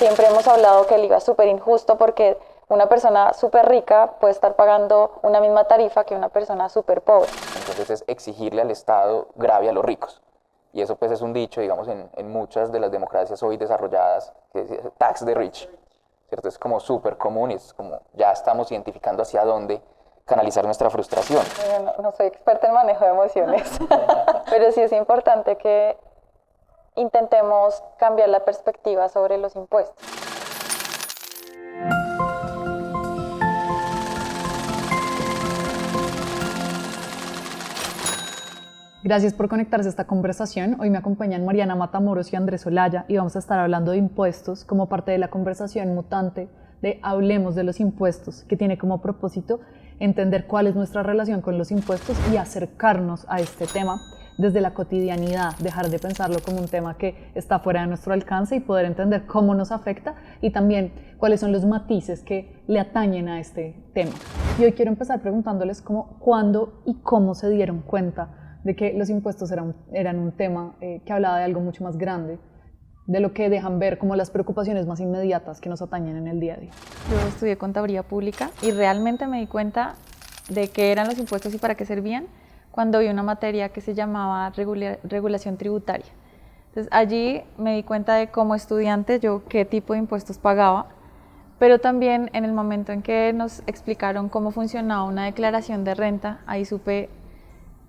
Siempre hemos hablado que el IVA es súper injusto porque una persona súper rica puede estar pagando una misma tarifa que una persona súper pobre. Entonces es exigirle al Estado grave a los ricos. Y eso pues es un dicho, digamos, en muchas de las democracias hoy desarrolladas, que es tax the rich, ¿cierto? Es como súper común y es como ya estamos identificando hacia dónde canalizar nuestra frustración. Yo no soy experta en manejo de emociones, pero sí es importante que intentemos cambiar la perspectiva sobre los impuestos. Gracias por conectarse a esta conversación. Hoy me acompañan Mariana Matamoros y Andrés Olaya y vamos a estar hablando de impuestos como parte de la conversación mutante de Hablemos de los Impuestos, que tiene como propósito entender cuál es nuestra relación con los impuestos y acercarnos a este tema desde la cotidianidad, dejar de pensarlo como un tema que está fuera de nuestro alcance y poder entender cómo nos afecta y también cuáles son los matices que le atañen a este tema. Y hoy quiero empezar preguntándoles cuándo y cómo se dieron cuenta de que los impuestos eran un tema que hablaba de algo mucho más grande, de lo que dejan ver como las preocupaciones más inmediatas que nos atañen en el día a día. Yo estudié contaduría pública y realmente me di cuenta de qué eran los impuestos y para qué servían cuando vi una materia que se llamaba regulación tributaria. Entonces allí me di cuenta de como estudiante yo qué tipo de impuestos pagaba, pero también en el momento en que nos explicaron cómo funcionaba una declaración de renta, ahí supe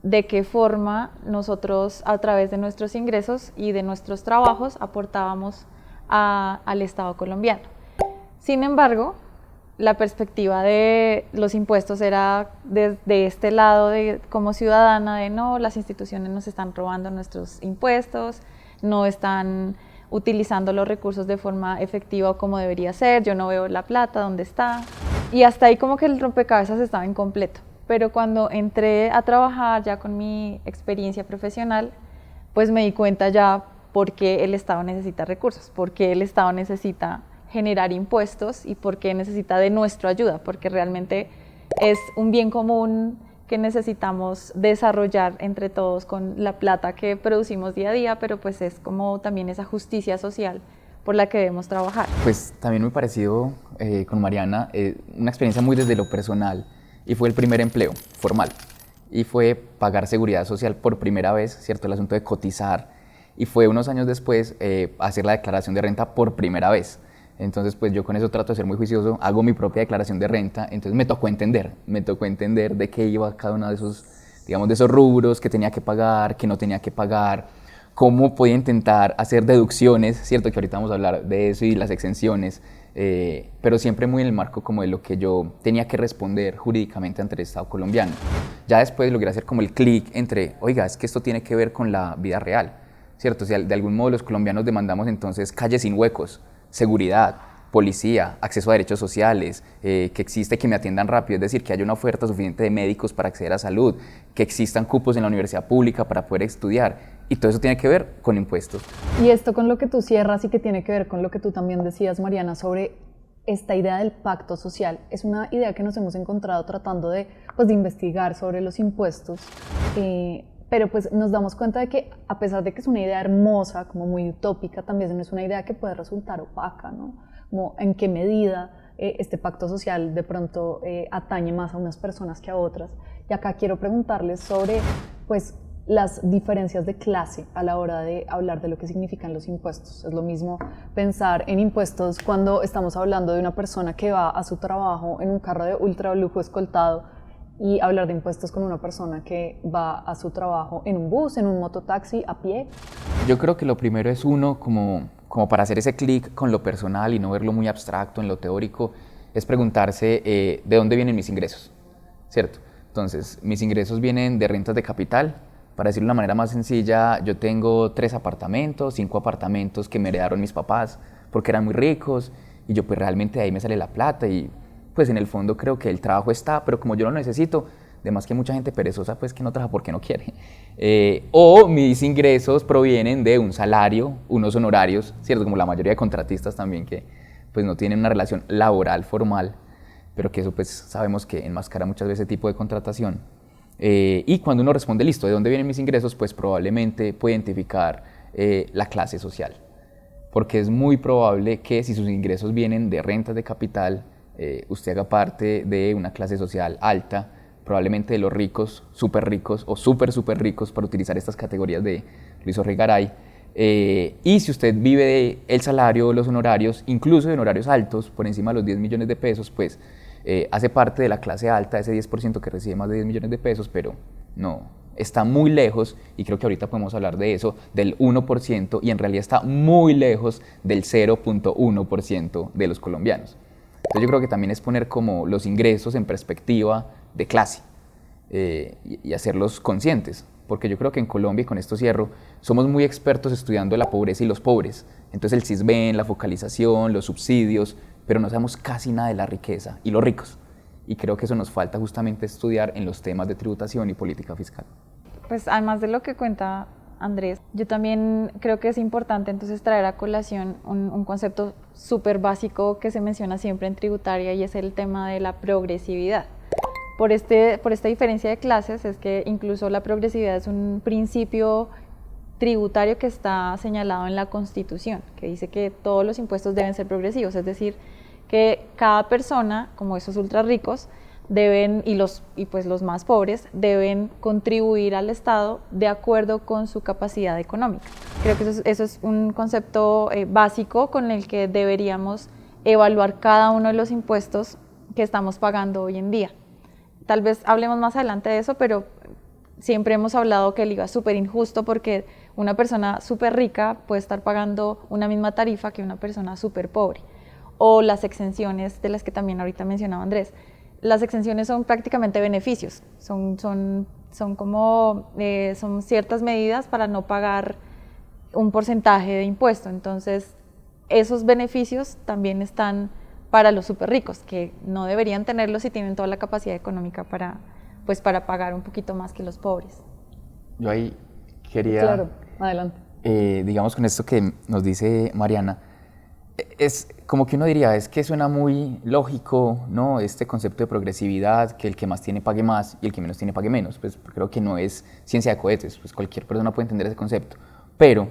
de qué forma nosotros a través de nuestros ingresos y de nuestros trabajos aportábamos al Estado colombiano. Sin embargo, la perspectiva de los impuestos era desde este lado de como ciudadana de no, las instituciones nos están robando nuestros impuestos, no están utilizando los recursos de forma efectiva como debería ser, yo no veo la plata, ¿dónde está? Y hasta ahí como que el rompecabezas estaba incompleto. Pero cuando entré a trabajar ya con mi experiencia profesional, pues me di cuenta ya por qué el Estado necesita recursos, por qué el Estado necesita generar impuestos y por qué necesita de nuestra ayuda, porque realmente es un bien común que necesitamos desarrollar entre todos con la plata que producimos día a día, pero pues es como también esa justicia social por la que debemos trabajar. Pues también muy parecido con Mariana, una experiencia muy desde lo personal. Y fue el primer empleo formal y fue pagar seguridad social por primera vez, ¿cierto? El asunto de cotizar, y fue unos años después hacer la declaración de renta por primera vez. Entonces pues yo con eso trato de ser muy juicioso, hago mi propia declaración de renta, entonces me tocó entender de qué iba cada uno de esos, digamos, de esos rubros que tenía que pagar, que no tenía que pagar, cómo podía intentar hacer deducciones, ¿cierto? Que ahorita vamos a hablar de eso y las exenciones. Pero siempre muy en el marco como de lo que yo tenía que responder jurídicamente ante el Estado colombiano. Ya después logré hacer como el clic entre, oiga, es que esto tiene que ver con la vida real, ¿cierto? O sea, de algún modo los colombianos demandamos entonces calles sin huecos, seguridad, policía, acceso a derechos sociales, que existe que me atiendan rápido, es decir, que haya una oferta suficiente de médicos para acceder a salud, que existan cupos en la universidad pública para poder estudiar. Y todo eso tiene que ver con impuestos. Y esto con lo que tú cierras y que tiene que ver con lo que tú también decías, Mariana, sobre esta idea del pacto social. Es una idea que nos hemos encontrado tratando de investigar sobre los impuestos, pero pues nos damos cuenta de que a pesar de que es una idea hermosa, como muy utópica, también es una idea que puede resultar opaca, ¿no? Como en qué medida este pacto social de pronto atañe más a unas personas que a otras. Y acá quiero preguntarles sobre pues las diferencias de clase a la hora de hablar de lo que significan los impuestos. Es lo mismo pensar en impuestos cuando estamos hablando de una persona que va a su trabajo en un carro de ultra lujo escoltado y hablar de impuestos con una persona que va a su trabajo en un bus, en un mototaxi, a pie. Yo creo que lo primero es uno, como para hacer ese clic con lo personal y no verlo muy abstracto en lo teórico, es preguntarse de dónde vienen mis ingresos, ¿cierto? Entonces, mis ingresos vienen de rentas de capital. Para decirlo de una manera más sencilla, yo tengo 3 apartamentos, 5 apartamentos que me heredaron mis papás porque eran muy ricos y yo pues realmente de ahí me sale la plata y pues en el fondo creo que el trabajo está, pero como yo lo necesito, además que mucha gente perezosa pues que no trabaja porque no quiere. O mis ingresos provienen de un salario, unos honorarios, ¿cierto? Como la mayoría de contratistas también que pues no tienen una relación laboral formal, pero que eso pues sabemos que enmascara muchas veces ese tipo de contratación. Y cuando uno responde, listo, ¿de dónde vienen mis ingresos? Pues probablemente puede identificar la clase social. porque es muy probable que si sus ingresos vienen de rentas de capital, usted haga parte de una clase social alta, probablemente de los ricos, súper ricos o súper ricos, para utilizar estas categorías de Luis Orrigaray. Y si usted vive del salario o los honorarios, incluso de honorarios altos, por encima de los 10 millones de pesos, pues hace parte de la clase alta, ese 10% que recibe más de 10 millones de pesos, pero no, está muy lejos, y creo que ahorita podemos hablar de eso, del 1%, y en realidad está muy lejos del 0.1% de los colombianos. Entonces yo creo que también es poner como los ingresos en perspectiva de clase y hacerlos conscientes, porque yo creo que en Colombia, y con esto cierro, somos muy expertos estudiando la pobreza y los pobres. Entonces el CISBEN, la focalización, los subsidios, pero no sabemos casi nada de la riqueza y los ricos. Y creo que eso nos falta justamente estudiar en los temas de tributación y política fiscal. Pues además de lo que cuenta Andrés, yo también creo que es importante entonces traer a colación un concepto súper básico que se menciona siempre en tributaria, y es el tema de la progresividad. Por esta diferencia de clases es que incluso la progresividad es un principio tributario que está señalado en la Constitución, que dice que todos los impuestos deben ser progresivos, es decir, que cada persona, como esos ultra ricos, deben, y pues los más pobres, deben contribuir al Estado de acuerdo con su capacidad económica. Creo que eso es un concepto básico con el que deberíamos evaluar cada uno de los impuestos que estamos pagando hoy en día. Tal vez hablemos más adelante de eso, pero siempre hemos hablado que el IVA es súper injusto, porque una persona súper rica puede estar pagando una misma tarifa que una persona súper pobre. O las exenciones, de las que también ahorita mencionaba Andrés. Las exenciones son prácticamente beneficios, son ciertas medidas para no pagar un porcentaje de impuesto. Entonces, esos beneficios también están para los súper ricos, que no deberían tenerlos si tienen toda la capacidad económica para pagar un poquito más que los pobres. Yo ahí quería, claro, adelante. Digamos, con esto que nos dice Mariana, es como que uno diría, es que suena muy lógico, ¿no? Este concepto de progresividad, que el que más tiene pague más y el que menos tiene pague menos. Pues creo que no es ciencia de cohetes, pues cualquier persona puede entender ese concepto. Pero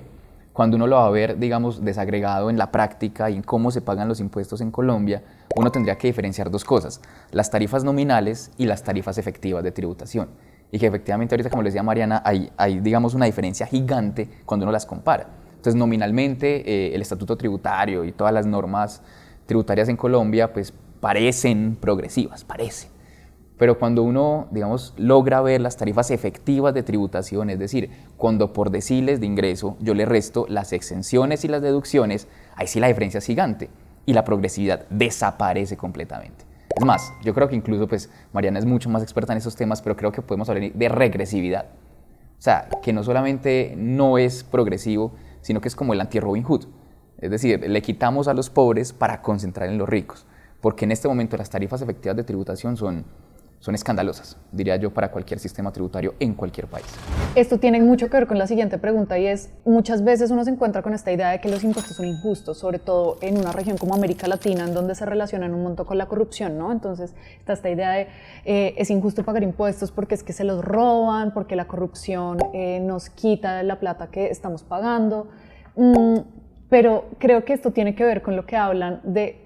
cuando uno lo va a ver, digamos, desagregado en la práctica y en cómo se pagan los impuestos en Colombia, uno tendría que diferenciar dos cosas: las tarifas nominales y las tarifas efectivas de tributación. Y que efectivamente ahorita, como le decía Mariana, hay digamos, una diferencia gigante cuando uno las compara. Entonces, nominalmente, el estatuto tributario y todas las normas tributarias en Colombia, pues, parecen progresivas, parecen. Pero cuando uno, digamos, logra ver las tarifas efectivas de tributación, es decir, cuando por deciles de ingreso yo le resto las exenciones y las deducciones, ahí sí la diferencia es gigante y la progresividad desaparece completamente. Es más, yo creo que incluso, pues, Mariana es mucho más experta en esos temas, pero creo que podemos hablar de regresividad. O sea, que no solamente no es progresivo, sino que es como el anti-Robin Hood. Es decir, le quitamos a los pobres para concentrar en los ricos, porque en este momento las tarifas efectivas de tributación son escandalosas, diría yo, para cualquier sistema tributario en cualquier país. Esto tiene mucho que ver con la siguiente pregunta, y es, muchas veces uno se encuentra con esta idea de que los impuestos son injustos, sobre todo en una región como América Latina, en donde se relacionan un montón con la corrupción, ¿no? Entonces está esta idea de es injusto pagar impuestos porque es que se los roban, porque la corrupción nos quita la plata que estamos pagando, pero creo que esto tiene que ver con lo que hablan de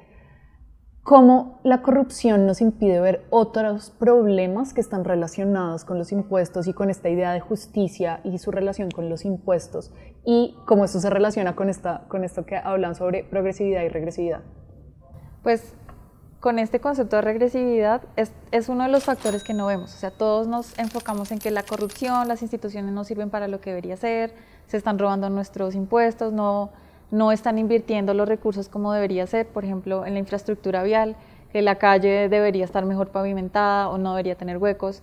cómo la corrupción nos impide ver otros problemas que están relacionados con los impuestos y con esta idea de justicia y su relación con los impuestos, y cómo eso se relaciona con esto que hablan sobre progresividad y regresividad. Pues con este concepto de regresividad es uno de los factores que no vemos. O sea, todos nos enfocamos en que la corrupción, las instituciones no sirven para lo que debería ser, se están robando nuestros impuestos, no están invirtiendo los recursos como debería ser, por ejemplo, en la infraestructura vial, que la calle debería estar mejor pavimentada o no debería tener huecos.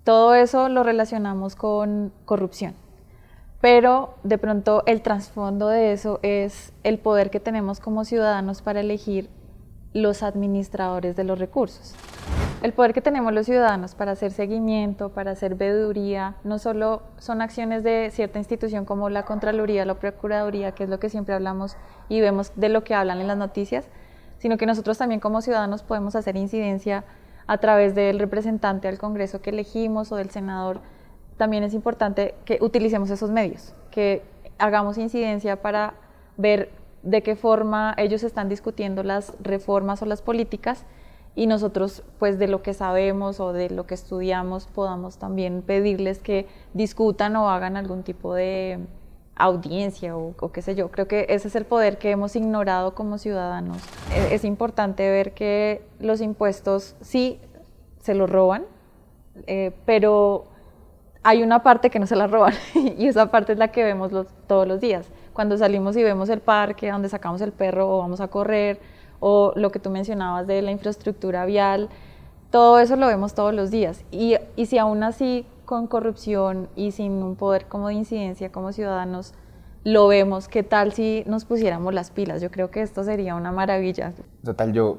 Todo eso lo relacionamos con corrupción. Pero de pronto el trasfondo de eso es el poder que tenemos como ciudadanos para elegir los administradores de los recursos. El poder que tenemos los ciudadanos para hacer seguimiento, para hacer veeduría, no solo son acciones de cierta institución como la Contraloría, la Procuraduría, que es lo que siempre hablamos y vemos de lo que hablan en las noticias, sino que nosotros también como ciudadanos podemos hacer incidencia a través del representante al Congreso que elegimos o del senador. También es importante que utilicemos esos medios, que hagamos incidencia para ver de qué forma ellos están discutiendo las reformas o las políticas y nosotros pues de lo que sabemos o de lo que estudiamos podamos también pedirles que discutan o hagan algún tipo de audiencia o qué sé yo. Creo que ese es el poder que hemos ignorado como ciudadanos. Es importante ver que los impuestos sí se los roban, pero hay una parte que no se la roban y esa parte es la que vemos todos los días. Cuando salimos y vemos el parque donde sacamos el perro o vamos a correr, o lo que tú mencionabas de la infraestructura vial, todo eso lo vemos todos los días. Y si aún así con corrupción y sin un poder como de incidencia como ciudadanos lo vemos, ¿qué tal si nos pusiéramos las pilas? Yo creo que esto sería una maravilla. Total, yo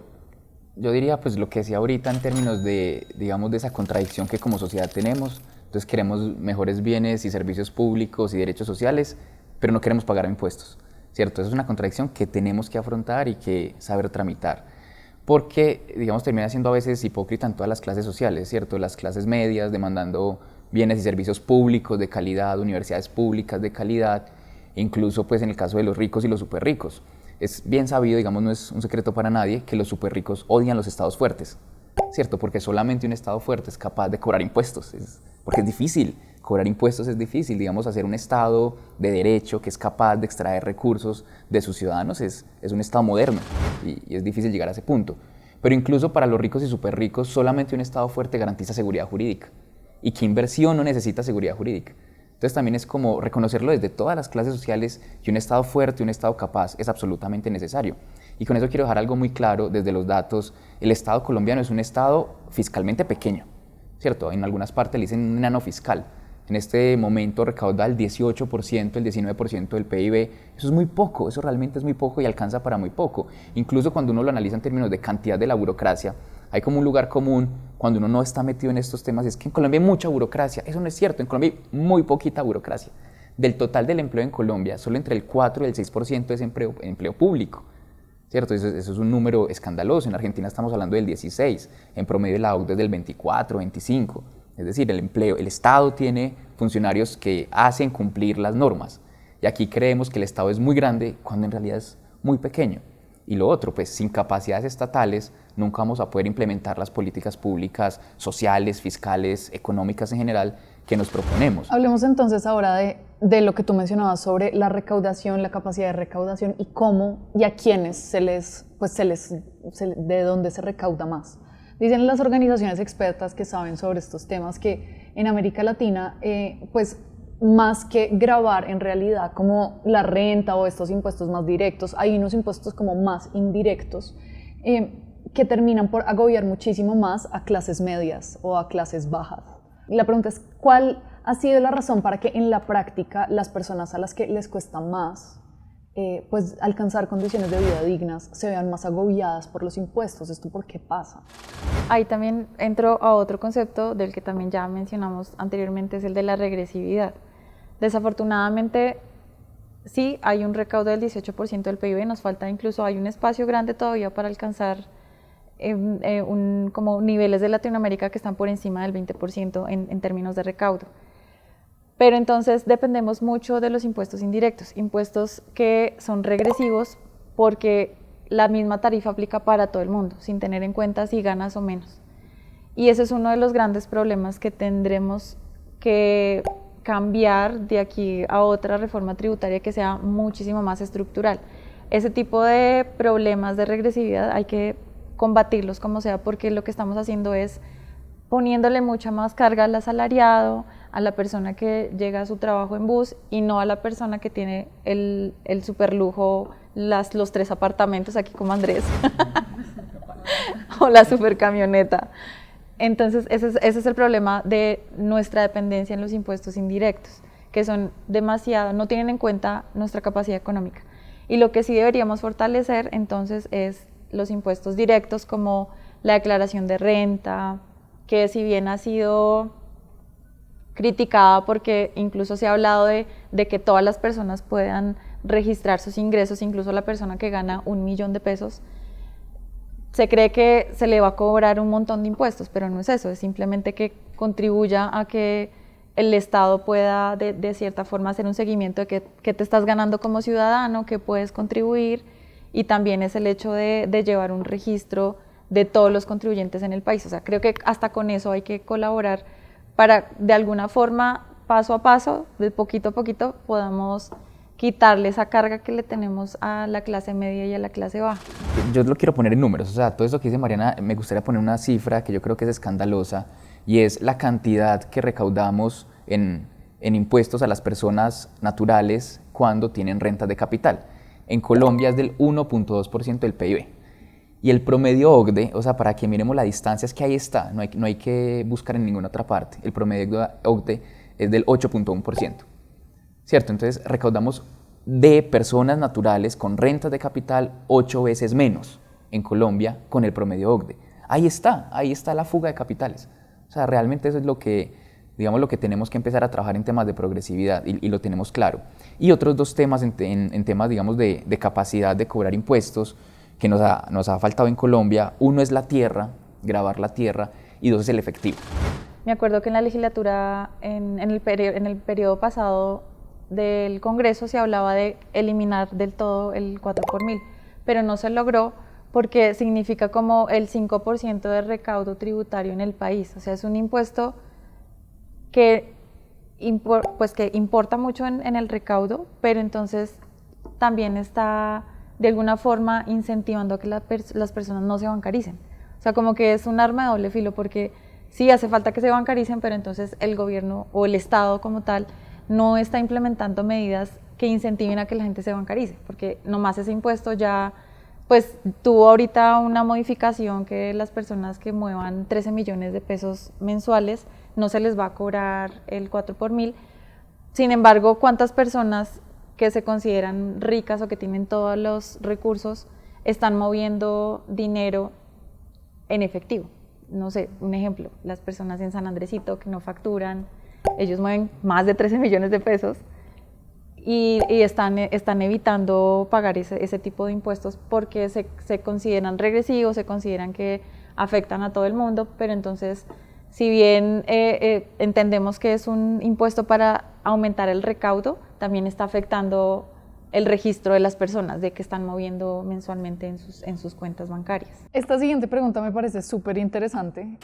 diría pues lo que decía ahorita en términos de, digamos, de esa contradicción que como sociedad tenemos. Entonces queremos mejores bienes y servicios públicos y derechos sociales, pero no queremos pagar impuestos, ¿cierto? Esa es una contradicción que tenemos que afrontar y que saber tramitar, porque, digamos, termina siendo a veces hipócrita en todas las clases sociales, ¿cierto? Las clases medias demandando bienes y servicios públicos de calidad, universidades públicas de calidad, incluso pues en el caso de los ricos y los súper ricos. Es bien sabido, digamos, no es un secreto para nadie, que los súper ricos odian los estados fuertes, ¿cierto? Porque solamente un estado fuerte es capaz de cobrar impuestos, porque es difícil. Cobrar impuestos es difícil, digamos, hacer un Estado de derecho que es capaz de extraer recursos de sus ciudadanos es un Estado moderno y es difícil llegar a ese punto. Pero incluso para los ricos y súper ricos, solamente un Estado fuerte garantiza seguridad jurídica. ¿Y qué inversión no necesita seguridad jurídica? Entonces también es como reconocerlo desde todas las clases sociales que un Estado fuerte, un Estado capaz es absolutamente necesario. Y con eso quiero dejar algo muy claro desde los datos. El Estado colombiano es un Estado fiscalmente pequeño, ¿cierto? En algunas partes le dicen un enano fiscal. En este momento recauda el 18%, el 19% del PIB. Eso es muy poco, eso realmente es muy poco y alcanza para muy poco. Incluso cuando uno lo analiza en términos de cantidad de la burocracia, hay como un lugar común cuando uno no está metido en estos temas, es que en Colombia hay mucha burocracia. Eso no es cierto, en Colombia hay muy poquita burocracia. Del total del empleo en Colombia, solo entre el 4 y el 6% es empleo público, ¿cierto? Eso es un número escandaloso. En Argentina estamos hablando del 16%, en promedio la OCDE es del 24, 25%. Es decir, el Estado tiene funcionarios que hacen cumplir las normas y aquí creemos que el Estado es muy grande cuando en realidad es muy pequeño. Y lo otro, pues sin capacidades estatales nunca vamos a poder implementar las políticas públicas, sociales, fiscales, económicas en general que nos proponemos. Hablemos entonces ahora de lo que tú mencionabas sobre la recaudación, la capacidad de recaudación y cómo y a quiénes de dónde se recauda más. Dicen las organizaciones expertas que saben sobre estos temas que en América Latina, pues más que gravar en realidad como la renta o estos impuestos más directos, hay unos impuestos como más indirectos que terminan por agobiar muchísimo más a clases medias o a clases bajas. La pregunta es, ¿cuál ha sido la razón para que en la práctica las personas a las que les cuesta más pues alcanzar condiciones de vida dignas se vean más agobiadas por los impuestos? ¿Esto por qué pasa? Ahí también entro a otro concepto del que también ya mencionamos anteriormente, es el de la regresividad. Desafortunadamente, sí hay un recaudo del 18% del PIB, nos falta incluso, hay un espacio grande todavía para alcanzar como niveles de Latinoamérica que están por encima del 20% en términos de recaudo. Pero entonces dependemos mucho de los impuestos indirectos, impuestos que son regresivos porque la misma tarifa aplica para todo el mundo, sin tener en cuenta si ganas o menos. Y ese es uno de los grandes problemas que tendremos que cambiar de aquí a otra reforma tributaria que sea muchísimo más estructural. Ese tipo de problemas de regresividad hay que combatirlos como sea, porque lo que estamos haciendo es poniéndole mucha más carga al asalariado, a la persona que llega a su trabajo en bus y no a la persona que tiene el superlujo, los 3 apartamentos aquí como Andrés o la supercamioneta. Entonces ese es el problema de nuestra dependencia en los impuestos indirectos, que son demasiado, no tienen en cuenta nuestra capacidad económica. Y lo que sí deberíamos fortalecer entonces es los impuestos directos, como la declaración de renta, que si bien ha sido criticada porque incluso se ha hablado de que todas las personas puedan registrar sus ingresos, incluso la persona que gana 1 millón de pesos, se cree que se le va a cobrar un montón de impuestos, pero no es eso, es simplemente que contribuya a que el Estado pueda de cierta forma hacer un seguimiento de qué te estás ganando como ciudadano, qué puedes contribuir, y también es el hecho de llevar un registro de todos los contribuyentes en el país. O sea, creo que hasta con eso hay que colaborar para de alguna forma, paso a paso, de poquito a poquito, podamos quitarle esa carga que le tenemos a la clase media y a la clase baja. Yo lo quiero poner en números, o sea, todo eso que dice Mariana, me gustaría poner una cifra que yo creo que es escandalosa, y es la cantidad que recaudamos en impuestos a las personas naturales cuando tienen rentas de capital. En Colombia es del 1.2% del PIB. Y el promedio OCDE, o sea, para que miremos la distancia, es que ahí está, no hay que buscar en ninguna otra parte. El promedio OCDE es del 8.1%, ¿cierto? Entonces recaudamos de personas naturales con rentas de capital 8 veces menos en Colombia con el promedio OCDE. Ahí está la fuga de capitales. O sea, realmente eso es lo que, digamos, lo que tenemos que empezar a trabajar en temas de progresividad, y lo tenemos claro. Y otros dos temas en temas, digamos, de capacidad de cobrar impuestos que nos ha faltado en Colombia. Uno es la tierra, gravar la tierra, y dos es el efectivo. Me acuerdo que en la legislatura, en el periodo pasado del Congreso, se hablaba de eliminar del todo el 4 por mil, pero no se logró porque significa como el 5% de recaudo tributario en el país. O sea, es un impuesto que importa mucho en el recaudo, pero entonces también está de alguna forma incentivando a que las personas no se bancaricen. O sea, como que es un arma de doble filo, porque sí hace falta que se bancaricen, pero entonces el gobierno o el Estado como tal no está implementando medidas que incentiven a que la gente se bancarice, porque nomás ese impuesto ya pues tuvo ahorita una modificación que las personas que muevan 13 millones de pesos mensuales no se les va a cobrar el 4 por mil. Sin embargo, ¿cuántas personas que se consideran ricas o que tienen todos los recursos están moviendo dinero en efectivo? No sé, un ejemplo, las personas en San Andresito que no facturan, ellos mueven más de 13 millones de pesos y están evitando pagar ese tipo de impuestos porque se consideran regresivos, se consideran que afectan a todo el mundo, pero entonces, si bien entendemos que es un impuesto para aumentar el recaudo, también está afectando el registro de las personas, de que están moviendo mensualmente en sus cuentas bancarias. Esta siguiente pregunta me parece súper interesante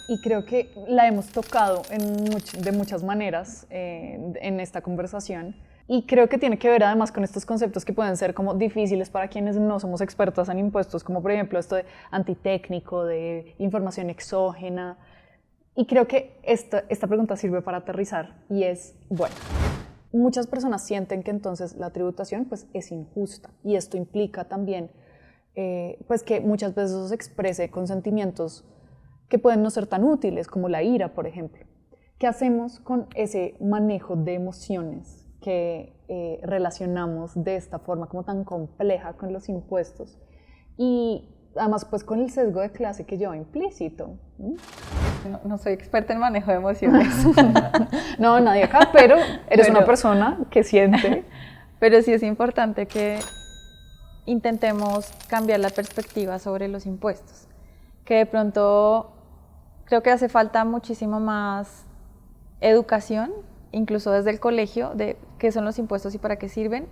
y creo que la hemos tocado de muchas maneras en esta conversación, y creo que tiene que ver además con estos conceptos que pueden ser como difíciles para quienes no somos expertas en impuestos, como por ejemplo esto de antitécnico, de información exógena. Y creo que esta pregunta sirve para aterrizar, y es, bueno, muchas personas sienten que entonces la tributación pues es injusta, y esto implica también pues que muchas veces eso se exprese con sentimientos que pueden no ser tan útiles, como la ira, por ejemplo. ¿Qué hacemos con ese manejo de emociones que relacionamos de esta forma como tan compleja con los impuestos? Y además pues con el sesgo de clase que lleva implícito. No soy experta en manejo de emociones. No, nadie acá, pero eres una persona que siente. Pero sí es importante que intentemos cambiar la perspectiva sobre los impuestos, que de pronto creo que hace falta muchísimo más educación, incluso desde el colegio, de qué son los impuestos y para qué sirven,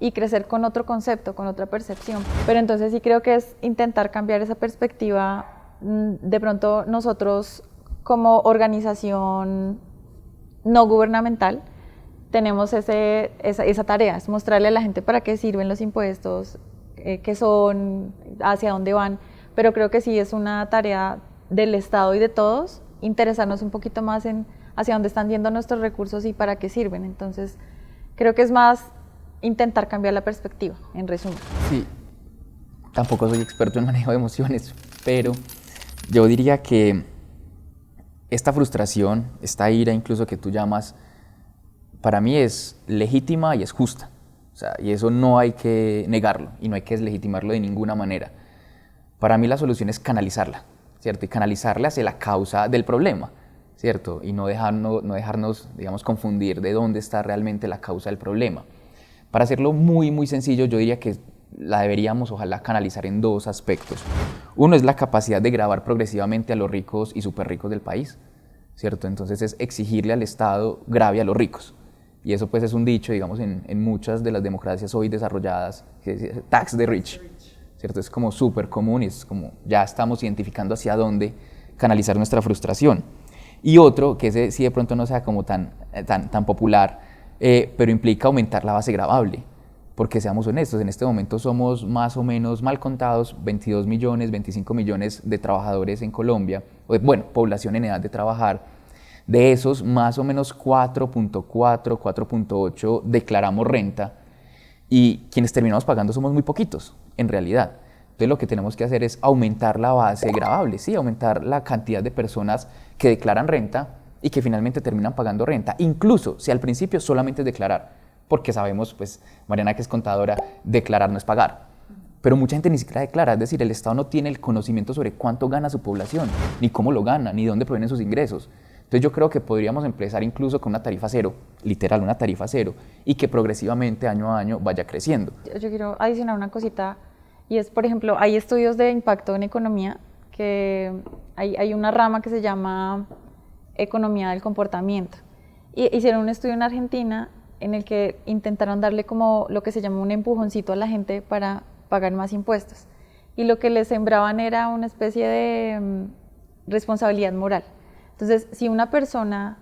y crecer con otro concepto, con otra percepción. Pero entonces sí creo que es intentar cambiar esa perspectiva. De pronto nosotros como organización no gubernamental tenemos esa tarea, es mostrarle a la gente para qué sirven los impuestos, qué son, hacia dónde van, pero creo que sí es una tarea del Estado y de todos interesarnos un poquito más en hacia dónde están yendo nuestros recursos y para qué sirven. Entonces creo que es más intentar cambiar la perspectiva, en resumen. Sí, tampoco soy experto en manejo de emociones, pero yo diría que esta frustración, esta ira incluso que tú llamas, para mí es legítima y es justa. O sea, y eso no hay que negarlo y no hay que deslegitimarlo de ninguna manera. Para mí la solución es canalizarla, ¿cierto? Y canalizarla hacia la causa del problema, ¿cierto? Y no dejarnos, digamos, confundir de dónde está realmente la causa del problema. Para hacerlo muy, muy sencillo, yo diría que la deberíamos, ojalá, canalizar en dos aspectos. Uno es la capacidad de gravar progresivamente a los ricos y súper ricos del país, ¿cierto? Entonces es exigirle al Estado grave a los ricos. Y eso pues es un dicho, digamos, en muchas de las democracias hoy desarrolladas, que es tax the rich, ¿cierto? Es como súper común y es como ya estamos identificando hacia dónde canalizar nuestra frustración. Y otro, que ese sí de pronto no sea como tan popular, pero implica aumentar la base gravable. Porque seamos honestos, en este momento somos más o menos mal contados 22 millones, 25 millones de trabajadores en Colombia, bueno, población en edad de trabajar. De esos, más o menos 4.4, 4.8 declaramos renta y quienes terminamos pagando somos muy poquitos, en realidad. Entonces lo que tenemos que hacer es aumentar la base gravable, ¿sí? Aumentar la cantidad de personas que declaran renta y que finalmente terminan pagando renta, incluso si al principio solamente es declarar, porque sabemos, pues, Mariana que es contadora, declarar no es pagar. Pero mucha gente ni siquiera declara, es decir, el Estado no tiene el conocimiento sobre cuánto gana su población, ni cómo lo gana, ni de dónde provienen sus ingresos. Entonces yo creo que podríamos empezar incluso con una tarifa cero, literal una tarifa cero, y que progresivamente año a año vaya creciendo. Yo quiero adicionar una cosita, y es, por ejemplo, hay estudios de impacto en economía, que hay una rama que se llama economía del comportamiento. Y hicieron un estudio en Argentina en el que intentaron darle como lo que se llama un empujoncito a la gente para pagar más impuestos. Y lo que les sembraban era una especie de responsabilidad moral. Entonces, si una persona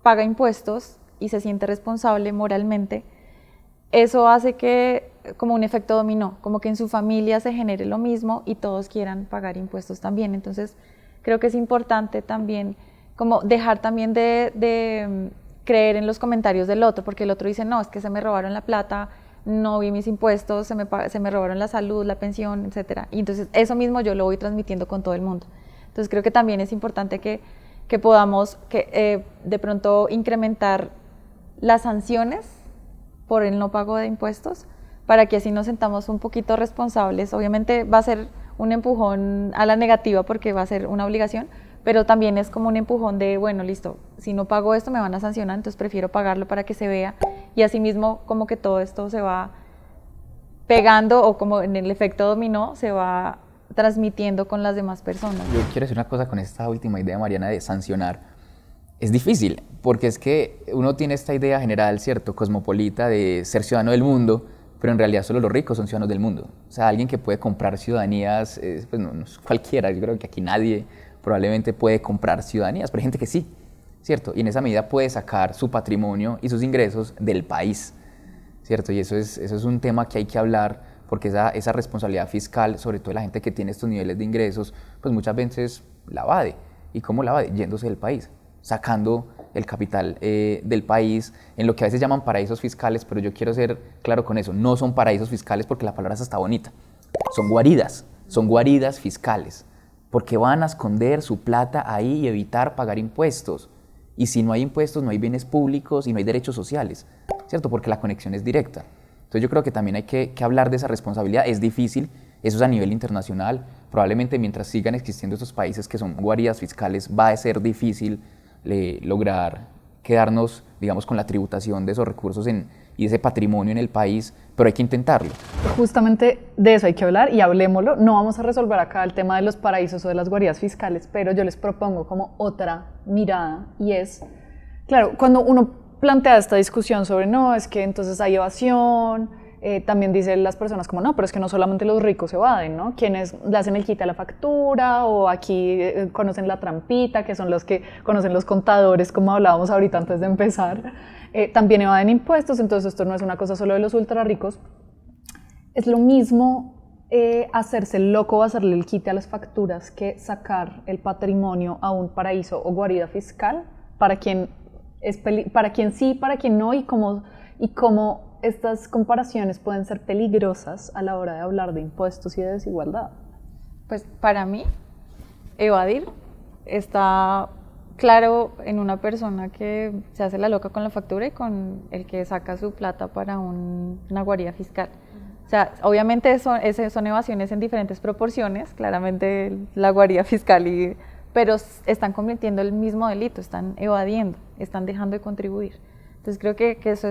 paga impuestos y se siente responsable moralmente, eso hace que, como un efecto dominó, como que en su familia se genere lo mismo y todos quieran pagar impuestos también. Entonces, creo que es importante también como dejar también de creer en los comentarios del otro, porque el otro dice, no, es que se me robaron la plata, no vi mis impuestos, se me robaron la salud, la pensión, etc. Y entonces eso mismo yo lo voy transmitiendo con todo el mundo. Entonces creo que también es importante que podamos de pronto incrementar las sanciones por el no pago de impuestos, para que así nos sentamos un poquito responsables. Obviamente va a ser un empujón a la negativa porque va a ser una obligación, pero también es como un empujón de, bueno, listo, si no pago esto me van a sancionar, entonces prefiero pagarlo para que se vea, y asimismo como que todo esto se va pegando, o como en el efecto dominó se va transmitiendo con las demás personas. Yo quiero decir una cosa con esta última idea, Mariana, de sancionar. Es difícil, porque es que uno tiene esta idea general, ¿cierto?, cosmopolita de ser ciudadano del mundo, pero en realidad solo los ricos son ciudadanos del mundo. O sea, alguien que puede comprar ciudadanías, pues no es cualquiera, yo creo que aquí nadie probablemente puede comprar ciudadanías, pero hay gente que sí, ¿cierto? Y en esa medida puede sacar su patrimonio y sus ingresos del país, ¿cierto? Y eso es un tema que hay que hablar, porque esa responsabilidad fiscal, sobre todo de la gente que tiene estos niveles de ingresos, pues muchas veces la evade. ¿Y cómo la evade? Yéndose del país, sacando el capital del país, en lo que a veces llaman paraísos fiscales, pero yo quiero ser claro con eso, no son paraísos fiscales porque la palabra es hasta bonita, son guaridas fiscales, porque van a esconder su plata ahí y evitar pagar impuestos. Y si no hay impuestos, no hay bienes públicos y no hay derechos sociales, ¿cierto? Porque la conexión es directa. Entonces yo creo que también hay que hablar de esa responsabilidad. Es difícil, eso es a nivel internacional. Probablemente mientras sigan existiendo estos países que son guaridas fiscales, va a ser difícil lograr quedarnos, digamos, con la tributación de esos recursos y ese patrimonio en el país, pero hay que intentarlo. Justamente de eso hay que hablar y hablemoslo. No vamos a resolver acá el tema de los paraísos o de las guaridas fiscales, pero yo les propongo como otra mirada, y es, claro, cuando uno plantea esta discusión sobre no, es que entonces hay evasión, también dicen las personas como no, pero es que no solamente los ricos evaden, ¿no? Quienes le hacen el quite a la factura, o aquí conocen la trampita, que son los que conocen los contadores, como hablábamos ahorita antes de empezar, también evaden impuestos. Entonces esto no es una cosa solo de los ultra ricos. Es lo mismo hacerse el loco o hacerle el quite a las facturas que sacar el patrimonio a un paraíso o guarida fiscal, para quien sí, para quien no, y cómo estas comparaciones pueden ser peligrosas a la hora de hablar de impuestos y de desigualdad. Pues para mí, evadir está claro en una persona que se hace la loca con la factura y con el que saca su plata para una guarida fiscal. O sea, obviamente son evasiones en diferentes proporciones, claramente la guarida fiscal, pero están cometiendo el mismo delito, están evadiendo, están dejando de contribuir. Entonces creo que eso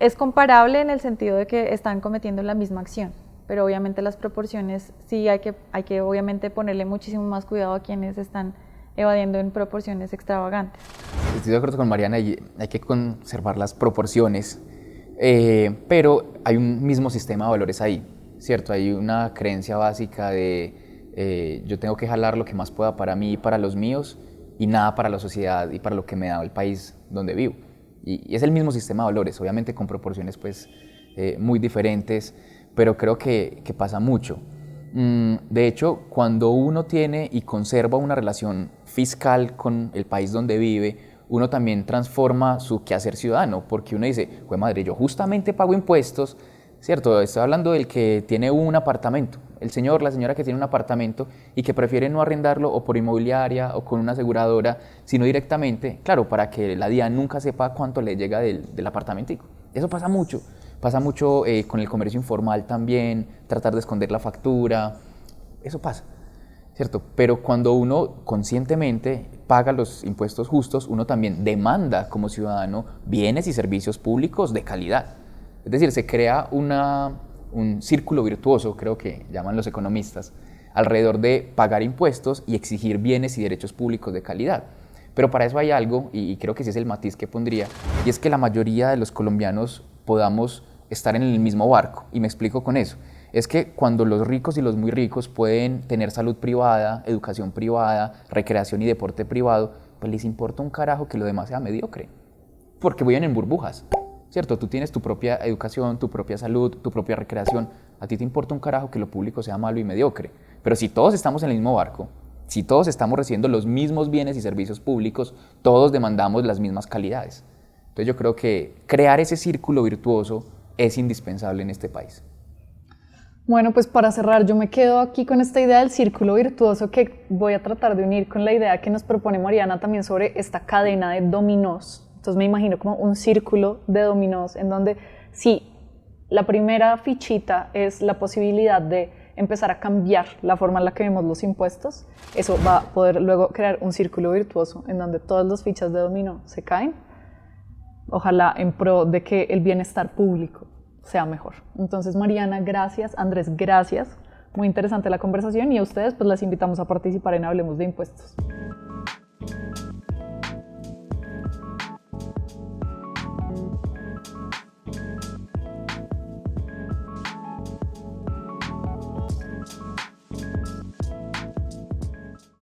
es comparable en el sentido de que están cometiendo la misma acción. pero obviamente las proporciones sí hay que obviamente ponerle muchísimo más cuidado a quienes están evadiendo en proporciones extravagantes. Estoy de acuerdo con Mariana, hay que conservar las proporciones, pero hay un mismo sistema de valores ahí, ¿cierto? Hay una creencia básica de yo tengo que jalar lo que más pueda para mí y para los míos y nada para la sociedad y para lo que me da el país donde vivo. Y es el mismo sistema de valores, obviamente con proporciones pues, muy diferentes, pero creo que pasa mucho. De hecho, cuando uno tiene y conserva una relación fiscal con el país donde vive, uno también transforma su quehacer ciudadano, porque uno dice, pues madre, yo justamente pago impuestos, ¿cierto? Estoy hablando del que tiene un apartamento, el señor, la señora que tiene un apartamento y que prefiere no arrendarlo o por inmobiliaria o con una aseguradora, sino directamente, claro, para que la DIAN nunca sepa cuánto le llega del apartamentico. Eso pasa mucho. Pasa mucho con el comercio informal también, tratar de esconder la factura, eso pasa, ¿cierto? Pero cuando uno conscientemente paga los impuestos justos, uno también demanda como ciudadano bienes y servicios públicos de calidad. Es decir, se crea un círculo virtuoso, creo que llaman los economistas, alrededor de pagar impuestos y exigir bienes y derechos públicos de calidad. Pero para eso hay algo, y creo que ese es el matiz que pondría, y es que la mayoría de los colombianos podamos estar en el mismo barco, y me explico con eso. Es que cuando los ricos y los muy ricos pueden tener salud privada, educación privada, recreación y deporte privado, pues les importa un carajo que lo demás sea mediocre, porque viven en burbujas, ¿cierto? Tú tienes tu propia educación, tu propia salud, tu propia recreación, a ti te importa un carajo que lo público sea malo y mediocre, pero si todos estamos en el mismo barco, si todos estamos recibiendo los mismos bienes y servicios públicos, todos demandamos las mismas calidades. Entonces yo creo que crear ese círculo virtuoso es indispensable en este país. Bueno, pues para cerrar, yo me quedo aquí con esta idea del círculo virtuoso que voy a tratar de unir con la idea que nos propone Mariana también sobre esta cadena de dominós. Entonces me imagino como un círculo de dominós en donde sí, la primera fichita es la posibilidad de empezar a cambiar la forma en la que vemos los impuestos. Eso va a poder luego crear un círculo virtuoso en donde todas las fichas de dominó se caen, ojalá en pro de que el bienestar público sea mejor. Entonces, Mariana, gracias. Andrés, gracias. Muy interesante la conversación y a ustedes pues les invitamos a participar en Hablemos de Impuestos.